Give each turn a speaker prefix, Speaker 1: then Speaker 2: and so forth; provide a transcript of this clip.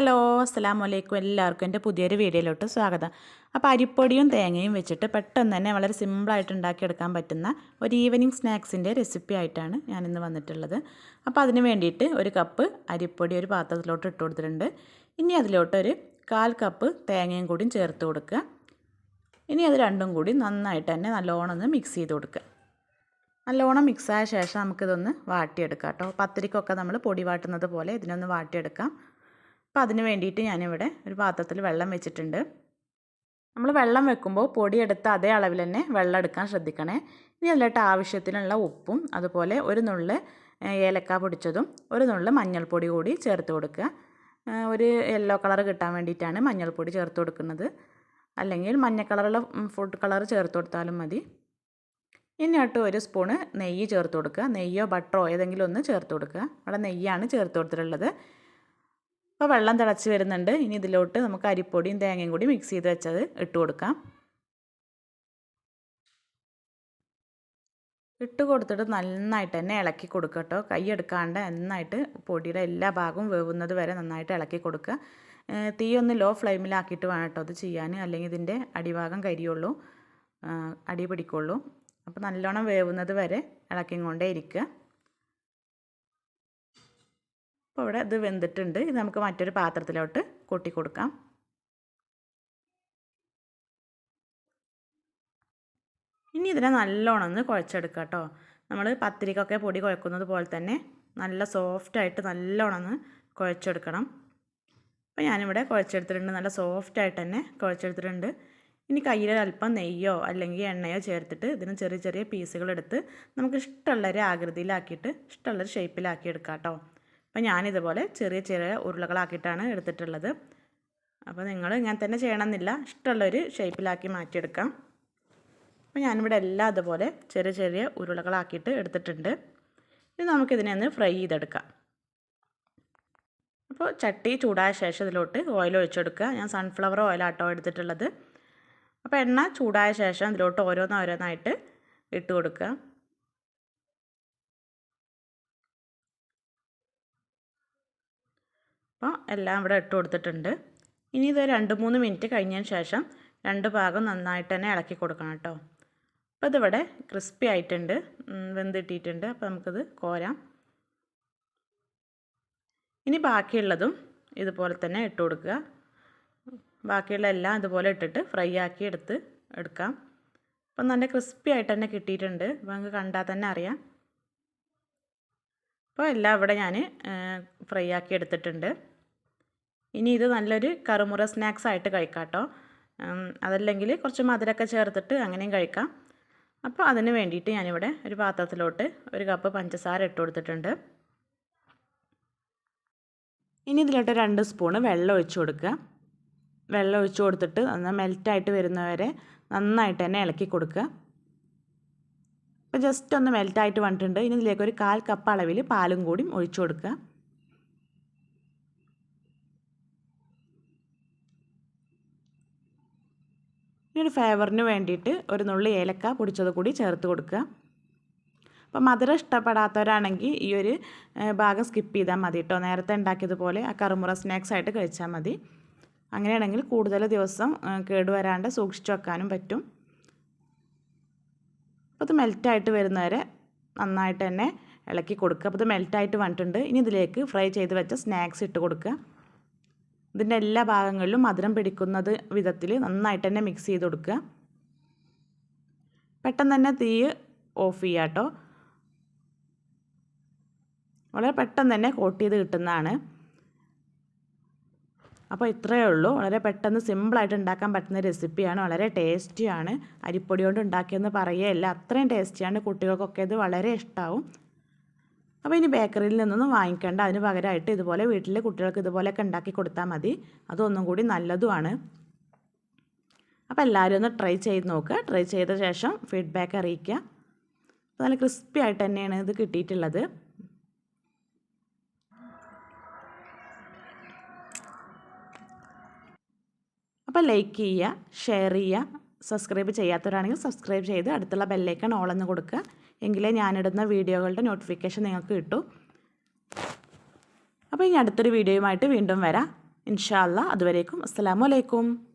Speaker 1: Hello അസ്സലാമു അലൈക്കും. എല്ലാവർക്കും എൻ്റെ പുതിയൊരു വീഡിയോയിലോട്ട് സ്വാഗതം. അപ്പോൾ അരിപ്പൊടിയും തേങ്ങയും വെച്ചിട്ട് പെട്ടെന്ന് തന്നെ വളരെ സിമ്പിളായിട്ട് ഉണ്ടാക്കിയെടുക്കാൻ പറ്റുന്ന ഒരു ഈവനിങ് സ്നാക്സിൻ്റെ റെസിപ്പി ആയിട്ടാണ് ഞാനിന്ന് വന്നിട്ടുള്ളത്. അപ്പോൾ അതിന് വേണ്ടിയിട്ട് ഒരു കപ്പ് അരിപ്പൊടി ഒരു പാത്രത്തിലോട്ട് ഇട്ട് കൊടുത്തിട്ടുണ്ട്. ഇനി അതിലോട്ട് ഒരു 1/4 കപ്പ് തേങ്ങയും കൂടി ചേർത്ത് കൊടുക്കുക. ഇനി അത് രണ്ടും കൂടി നന്നായിട്ട് തന്നെ നല്ലോണം ഒന്ന് മിക്സ് ചെയ്ത് കൊടുക്കുക. നല്ലോണം മിക്സായ ശേഷം നമുക്കിതൊന്ന് വാട്ടിയെടുക്കാം കേട്ടോ. പത്തിരിക്കൊക്കെ നമ്മൾ പൊടി വാട്ടുന്നത് പോലെ ഇതിനൊന്ന് വാട്ടിയെടുക്കാം. അപ്പോൾ അതിന് വേണ്ടിയിട്ട് ഞാനിവിടെ ഒരു പാത്രത്തിൽ വെള്ളം വെച്ചിട്ടുണ്ട്. നമ്മൾ വെള്ളം വെക്കുമ്പോൾ പൊടിയെടുത്ത അതേ അളവിൽ തന്നെ വെള്ളം എടുക്കാൻ ശ്രദ്ധിക്കണേ. ഇനി അതിലോട്ട് ആവശ്യത്തിനുള്ള ഉപ്പും അതുപോലെ ഒരു നുള്ള് ഏലക്ക പൊടിച്ചതും ഒരു നുള്ള് മഞ്ഞൾപ്പൊടി കൂടി ചേർത്ത് കൊടുക്കുക. ഒരു യെല്ലോ കളർ കിട്ടാൻ വേണ്ടിയിട്ടാണ് മഞ്ഞൾപ്പൊടി ചേർത്ത് കൊടുക്കുന്നത്. അല്ലെങ്കിൽ മഞ്ഞ കളറുള്ള ഫുഡ് കളർ ചേർത്ത് കൊടുത്താലും മതി. ഇനിയായിട്ട് ഒരു സ്പൂണ് നെയ്യ് ചേർത്ത് കൊടുക്കുക. നെയ്യോ ബട്ടറോ ഏതെങ്കിലും ഒന്ന് ചേർത്ത് കൊടുക്കുക. അവിടെ നെയ്യാണ് ചേർത്ത് കൊടുത്തിട്ടുള്ളത്. അപ്പോൾ വെള്ളം തിളച്ച് വരുന്നുണ്ട്. ഇനി ഇതിലോട്ട് നമുക്ക് അരിപ്പൊടിയും തേങ്ങയും കൂടി മിക്സ് ചെയ്ത് വെച്ചത് ഇട്ട് കൊടുക്കാം. ഇട്ട് കൊടുത്തിട്ട് നന്നായിട്ട് തന്നെ ഇളക്കി കൊടുക്കുക കേട്ടോ. കൈ എടുക്കാണ്ട് നന്നായിട്ട് പൊടിയുടെ എല്ലാ ഭാഗവും വേവുന്നത് വരെ നന്നായിട്ട് ഇളക്കി കൊടുക്കുക. തീ ഒന്ന് ലോ ഫ്ലെയിമിലാക്കിയിട്ട് വേണം കേട്ടോ അത് ചെയ്യാൻ, അല്ലെങ്കിൽ ഇതിൻ്റെ അടിഭാഗം കരിയുള്ളൂ, അടി പിടിക്കുള്ളൂ. അപ്പോൾ നല്ലോണം വേവുന്നത് വരെ ഇളക്കിക്കൊണ്ടേ ഇരിക്കുക. അപ്പോൾ ഇവിടെ ഇത് വെന്തിട്ടുണ്ട്. ഇത് നമുക്ക് മറ്റൊരു പാത്രത്തിലോട്ട് കൊട്ടി കൊടുക്കാം. ഇനി ഇതിനെ നല്ലോണം ഒന്ന് കുഴച്ചെടുക്കുക കേട്ടോ. നമ്മൾ പത്തിരിക്കൊക്കെ പൊടി കുഴക്കുന്നത് പോലെ തന്നെ നല്ല സോഫ്റ്റായിട്ട് നല്ലോണം ഒന്ന് കുഴച്ചെടുക്കണം. അപ്പോൾ ഞാനിവിടെ കുഴച്ചെടുത്തിട്ടുണ്ട്. നല്ല സോഫ്റ്റായിട്ട് തന്നെ കുഴച്ചെടുത്തിട്ടുണ്ട്. ഇനി കയ്യിൽ അല്പം നെയ്യോ അല്ലെങ്കിൽ എണ്ണയോ ചേർത്തിട്ട് ഇതിന് ചെറിയ ചെറിയ പീസുകളെടുത്ത് നമുക്ക് ഇഷ്ടമുള്ളൊരു ആകൃതിയിലാക്കിയിട്ട് ഇഷ്ടമുള്ളൊരു ഷേപ്പിലാക്കി എടുക്കാം കേട്ടോ. അപ്പോൾ ഞാനിതുപോലെ ചെറിയ ചെറിയ ഉരുളകളാക്കിയിട്ടാണ് എടുത്തിട്ടുള്ളത്. അപ്പോൾ നിങ്ങൾ ഇങ്ങനെ തന്നെ ചെയ്യണമെന്നില്ല, ഇഷ്ടമുള്ളൊരു ഷേപ്പിലാക്കി മാറ്റിയെടുക്കാം. അപ്പോൾ ഞാനിവിടെ എല്ലാം അതുപോലെ ചെറിയ ചെറിയ ഉരുളകളാക്കിയിട്ട് എടുത്തിട്ടുണ്ട്. ഇനി നമുക്കിതിനെ ഒന്ന് ഫ്രൈ ചെയ്തെടുക്കാം. അപ്പോൾ ചട്ടി ചൂടായ ശേഷം ഇതിലോട്ട് ഓയിൽ ഒഴിച്ചെടുക്കുക. ഞാൻ സൺഫ്ലവർ ഓയിലാട്ടോ എടുത്തിട്ടുള്ളത്. അപ്പോൾ എണ്ണ ചൂടായ ശേഷം ഇതിലോട്ട് ഓരോന്നായിട്ട് ഇട്ട് കൊടുക്കുക. അപ്പോൾ എല്ലാം ഇവിടെ ഇട്ട് കൊടുത്തിട്ടുണ്ട്. ഇനി ഇത് 2-3 മിനിറ്റ് കഴിഞ്ഞതിന് ശേഷം രണ്ട് ഭാഗം നന്നായിട്ട് തന്നെ ഇളക്കി കൊടുക്കണം കേട്ടോ. അപ്പോൾ ഇതിവിടെ ക്രിസ്പി ആയിട്ടുണ്ട്, വെന്തിട്ടിട്ടുണ്ട്. അപ്പോൾ നമുക്കിത് കോരാം. ഇനി ബാക്കിയുള്ളതും ഇതുപോലെ തന്നെ ഇട്ട് കൊടുക്കുക. ബാക്കിയുള്ള എല്ലാം ഇതുപോലെ ഇട്ടിട്ട് ഫ്രൈ ആക്കി എടുക്കാം. അപ്പം നല്ല ക്രിസ്പി ആയിട്ട് തന്നെ കിട്ടിയിട്ടുണ്ട്. അപ്പോൾ നമുക്ക് കണ്ടാൽ തന്നെ അറിയാം. അപ്പോൾ എല്ലാം ഇവിടെ ഞാൻ ഫ്രൈ ആക്കി എടുത്തിട്ടുണ്ട്. ഇനി ഇത് നല്ലൊരു കറുമുറ സ്നാക്സ് ആയിട്ട് കഴിക്കാം കേട്ടോ. അതല്ലെങ്കിൽ കുറച്ച് മധുരമൊക്കെ ചേർത്തിട്ട് അങ്ങനെയും കഴിക്കാം. അപ്പോൾ അതിന് വേണ്ടിയിട്ട് ഞാനിവിടെ ഒരു പാത്രത്തിലോട്ട് 1 കപ്പ് പഞ്ചസാര ഇട്ട് കൊടുത്തിട്ടുണ്ട്. ഇനി ഇതിലോട്ട് 2 സ്പൂണ് വെള്ളം ഒഴിച്ച് കൊടുക്കുക. വെള്ളം ഒഴിച്ച് കൊടുത്തിട്ട് നന്നായി മെൽറ്റായിട്ട് വരുന്നവരെ നന്നായിട്ട് തന്നെ ഇളക്കി കൊടുക്കുക. അപ്പോൾ ജസ്റ്റ് ഒന്ന് മെൽറ്റായിട്ട് വന്നിട്ടുണ്ട്. ഇനി ഇതിലേക്ക് ഒരു 1/4 കപ്പ് അളവിൽ പാലും കൂടി ഒഴിച്ചു കൊടുക്കുക. ഇനി ഒരു ഫ്ലേവറിന് വേണ്ടിയിട്ട് ഒരു നുള്ളി ഏലക്ക പൊടിച്ചത് കൂടി ചേർത്ത് കൊടുക്കുക. അപ്പോൾ മധുരം ഇഷ്ടപ്പെടാത്തവരാണെങ്കിൽ ഈ ഒരു ഭാഗം സ്കിപ്പ് ചെയ്താൽ മതി കേട്ടോ. നേരത്തെ ഉണ്ടാക്കിയതുപോലെ ആ കറുമുറ സ്നാക്സ് ആയിട്ട് കഴിച്ചാൽ മതി. അങ്ങനെയാണെങ്കിൽ കൂടുതൽ ദിവസം കേടുവരാണ്ട് സൂക്ഷിച്ച് വെക്കാനും പറ്റും. അപ്പോൾ ഇത് മെൽറ്റായിട്ട് വരുന്നവരെ നന്നായിട്ട് തന്നെ ഇളക്കി കൊടുക്കുക. അപ്പോൾ ഇത് മെൽറ്റായിട്ട് വന്നിട്ടുണ്ട്. ഇനി ഇതിലേക്ക് ഫ്രൈ ചെയ്ത് വെച്ച സ്നാക്സ് ഇട്ട് കൊടുക്കുക. ഇതിൻ്റെ എല്ലാ ഭാഗങ്ങളിലും മധുരം പിടിക്കുന്നത് വിധത്തിൽ നന്നായിട്ട് തന്നെ മിക്സ് ചെയ്ത് കൊടുക്കുക. പെട്ടെന്ന് തന്നെ തീ ഓഫ് ചെയ്യുക കേട്ടോ. വളരെ പെട്ടെന്ന് തന്നെ കോട്ട് ചെയ്ത് കിട്ടുന്നതാണ്. അപ്പോൾ ഇത്രയേ ഉള്ളൂ. വളരെ പെട്ടെന്ന് സിമ്പിളായിട്ട് ഉണ്ടാക്കാൻ പറ്റുന്ന റെസിപ്പിയാണ്. വളരെ ടേസ്റ്റിയാണ്. അരിപ്പൊടി കൊണ്ട് ഉണ്ടാക്കിയെന്ന് പറയുകയല്ല, അത്രയും ടേസ്റ്റിയാണ്. കുട്ടികൾക്കൊക്കെ ഇത് വളരെ ഇഷ്ടമാവും. അപ്പോൾ ഇനി ബേക്കറിയിൽ നിന്നൊന്നും വാങ്ങിക്കേണ്ട. അതിന് പകരമായിട്ട് ഇതുപോലെ വീട്ടിൽ കുട്ടികൾക്ക് ഇതുപോലെയൊക്കെ ഉണ്ടാക്കി കൊടുത്താൽ മതി. അതൊന്നും കൂടി നല്ലതുമാണ്. അപ്പോൾ എല്ലാവരും ഒന്ന് ട്രൈ ചെയ്ത് നോക്കുക. ട്രൈ ചെയ്ത ശേഷം ഫീഡ്ബാക്ക് അറിയിക്കുക. അപ്പോൾ നല്ല ക്രിസ്പി ആയിട്ട് തന്നെയാണ് ഇത് കിട്ടിയിട്ടുള്ളത്. അപ്പോൾ ലൈക്ക് ചെയ്യുക, ഷെയർ ചെയ്യുക, സബ്സ്ക്രൈബ് ചെയ്യാത്തവരാണെങ്കിൽ സബ്സ്ക്രൈബ് ചെയ്ത് അടുത്തുള്ള ബെല്ലൈക്കൺ ഓളെന്ന് കൊടുക്കുക. എങ്കിലേ ഞാനിടുന്ന വീഡിയോകളുടെ നോട്ടിഫിക്കേഷൻ നിങ്ങൾക്ക് കിട്ടും. അപ്പോൾ ഇനി അടുത്തൊരു വീഡിയോയുമായിട്ട് വീണ്ടും വരാം. ഇൻഷാ അല്ലാ. അതുവരേക്കും അസ്സലാമു അലൈക്കും.